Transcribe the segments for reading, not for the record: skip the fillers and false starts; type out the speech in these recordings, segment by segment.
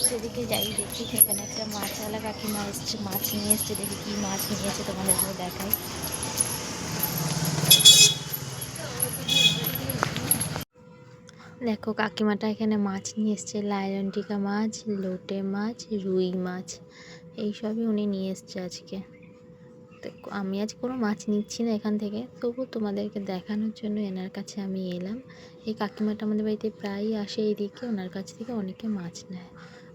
সেদিকে যাই, দেখি সেখানে একটা মাছওয়ালা কাকিমা এসছে, মাছ নিয়ে এসছে। দেখি কী মাছ নিয়েছে, তোমাদেরকে দেখাই। দেখো কাকিমাটা এখানে মাছ নিয়ে এসছে, লায়লনটিকা মাছ, লোটে মাছ, রুই মাছ, এইসবই উনি নিয়ে এসছে আজকে। তো আমি আজ কোনো মাছ নিচ্ছি না এখান থেকে, তবু তোমাদেরকে দেখানোর জন্য এনার কাছে আমি এলাম। এই কাকিমাটা আমাদের বাড়িতে প্রায়ই আসে এইদিকে, ওনার কাছ থেকে অনেকে মাছ নেয়।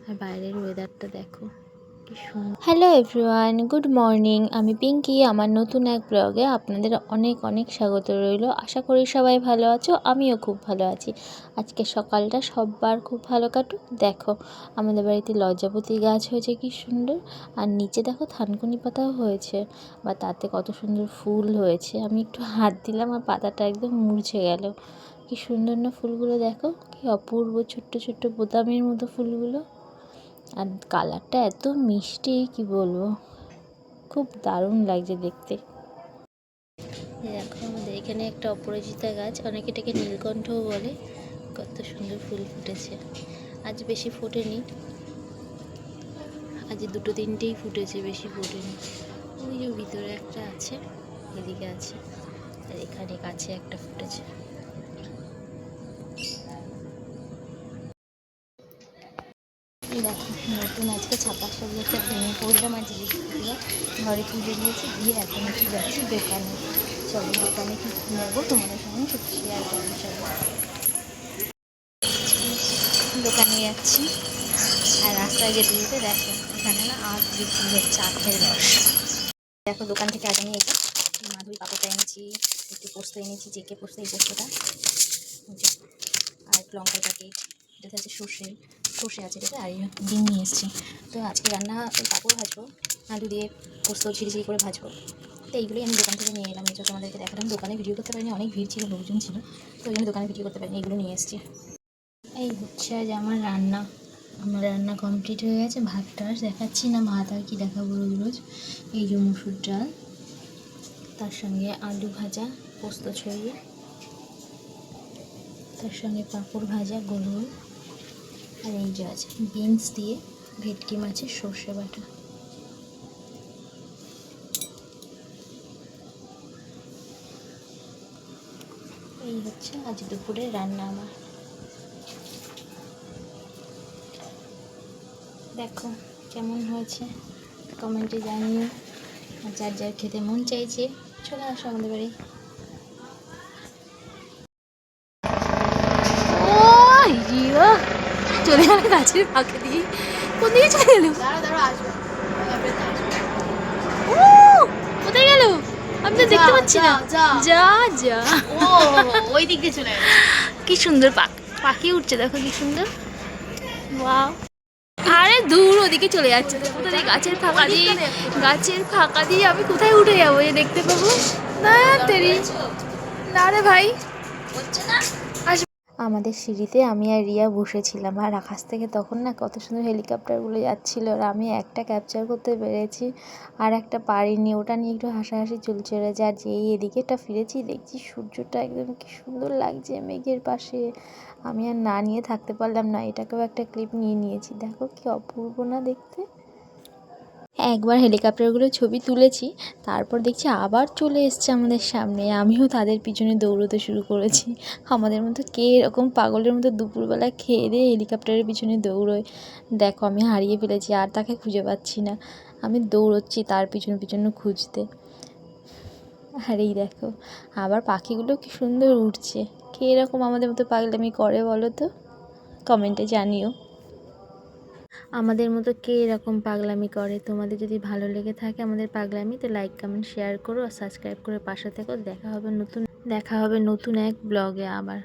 আর বাইরের ওয়েদারটা দেখো কি সুন্দর। Hello everyone, good morning. আমি পিঙ্কি। আমার নতুন এক ব্লগে আপনাদের অনেক অনেক স্বাগত রইল। আশা করি সবাই ভালো আছো, আমিও খুব ভালো আছি। আজকে সকালটা সববার খুব ভালো কাটুক। দেখো আমাদের বাড়িতে লজ্জাপতি গাছ হয়েছে কি সুন্দর, আর নিচে দেখো থানকুনি পাতাও হয়েছে, বা তাতে কত সুন্দর ফুল হয়েছে। আমি একটু হাত দিলাম আর পাতাটা একদম মুরঝে গেল। কি সুন্দর না ফুলগুলো, দেখো কি অপূর্ব, ছোট্ট ছোট্ট বোতামের মতো ফুলগুলো। আর কালারটা এত মিষ্টি, কি বলবো, খুব দারুণ লাগছে দেখতে। দেখো আমাদের এখানে একটা অপরাজিতা গাছ, অনেকে এটাকে নীলকণ্ঠও বলে, কত সুন্দর ফুল ফুটেছে। আজ বেশি ফোটেনি, আজ দুটো তিনটেই ফুটেছে, বেশি ফোটেনি। ওই যে ভিতরে একটা আছে, এদিকে আছে, আর এখানে কাছে একটা ফুটেছে। দেখো নতুন আজকে ছাপা সবজিটা ভেঙে পড়লাম, আজ ঘরে পুজো দিয়েছি, গিয়ে এখন একটু যাচ্ছি দোকানে। চলো দোকানে কি নেবো তোমাদের সঙ্গে একটু শেয়ার করবো। চলো দোকানে যাচ্ছি, আর রাস্তায় যেতে যেতে দেখো এখানে না আখ বিক্রি হচ্ছে, আখের রস। দেখো দোকান থেকে আগে নিয়ে এটা মাধুরী পাপড়টা এনেছি, একটু পোস্ত এনেছি, জেকে পোস্ত, এই পোস্তটা, আর একটু লঙ্কার প্যাকেট, এটাতে আছে সর্ষে আছে এটাতে, আর ডিম নিয়ে এসেছি। তো আজকে রান্না ওই পাঁপড় ভাজবো, আলু দিয়ে পোস্ত ঝিরিঝিরি করে ভাজবো। তো এইগুলোই আমি দোকান থেকে নিয়ে এলাম, এই তোমাদেরকে দেখালাম। দোকানে ভিডিও করতে পারিনি, অনেক ভিড় ছিল, লোকজন ছিল, তো ওই জন্য দোকানে ভিডিও করতে পারিনি, এগুলো নিয়ে এসেছি। এই হচ্ছে আজ আমার রান্না কমপ্লিট হয়ে গেছে। ভাতটা আর দেখাচ্ছি না, ভাত আর কি দেখাবো রোজ রোজ। এই যে মুসুর ডাল, তার সঙ্গে আলু ভাজা পোস্ত ছড়িয়ে, তার সঙ্গে পাঁপড় ভাজা গোল গোল, আর এই যে আছে বিনস দিয়ে ভেটকি মাছের সর্ষে বাটা। এই হচ্ছে আজ দুপুরের রান্না আমার। দেখো কেমন হয়েছে কমেন্টে জানিও, আর যার যার খেতে মন চাইছে চলে আসো আমাদের বাড়ি। চলে যাবে গাছের ফাঁকে দিয়ে, কোন দিকে চলে গেল? কোথায় গেল? আমি তো দেখতে পাচ্ছি না। যা যা, ও ওই দিক দিয়ে চলে গেল। কি সুন্দর পাখি উঠছে, দেখো কি সুন্দর। ওয়াও, আরে দূর ওদিকে চলে যাচ্ছে। কোথায় গাছের ফাঁকা দিয়ে আমি কোথায় উঠে যাবো, যে দেখতে পাবো না? তেরি না রে ভাই, হচ্ছে না। আমাদের সিঁড়িতে আমি আর রিয়া বসেছিলাম, আর আকাশ থেকে তখন না কত সুন্দর হেলিকপ্টারগুলো যাচ্ছিল, আর আমি একটা ক্যাপচার করতে পেরেছি আর একটা পারিনি। ওটা নিয়ে একটু হাসাহাসি চলছে। আর যেই এদিকেটা ফিরেছি দেখছি সূর্যটা একদম কি সুন্দর লাগছে মেঘের পাশে। আমি আর না নিয়ে থাকতে পারলাম না, এটাকেও একটা ক্লিপ নিয়ে নিয়েছি। দেখো কি অপূর্ব না দেখতে। একবার হেলিকপ্টারগুলো ছবি তুলেছি, তারপর দেখছি আবার চলে এসছে আমাদের সামনে। আমিও তাদের পিছনে দৌড়তে শুরু করেছি। আমাদের মতো কে এরকম পাগলের মতো দুপুরবেলা খেয়ে দিয়ে হেলিকপ্টারের পিছনে দৌড়োয়। দেখো আমি হারিয়ে ফেলেছি, আর তাকে খুঁজে পাচ্ছি না। আমি দৌড়চ্ছি তার পিছনে খুঁজতে। আর এই দেখো আবার পাখিগুলো কি সুন্দর উঠছে। কে এরকম আমাদের মতো পাগলামি করে বলো তো, কমেন্টে জানিও। আমাদের মতো কে এরকম পাগলামি করে। তোমাদের যদি ভালো লেগে থাকে আমাদের পাগলামি, তো লাইক কমেন্ট শেয়ার করো আর সাবস্ক্রাইব করে পাশে থেকো। দেখা হবে নতুন এক ব্লগে আবার।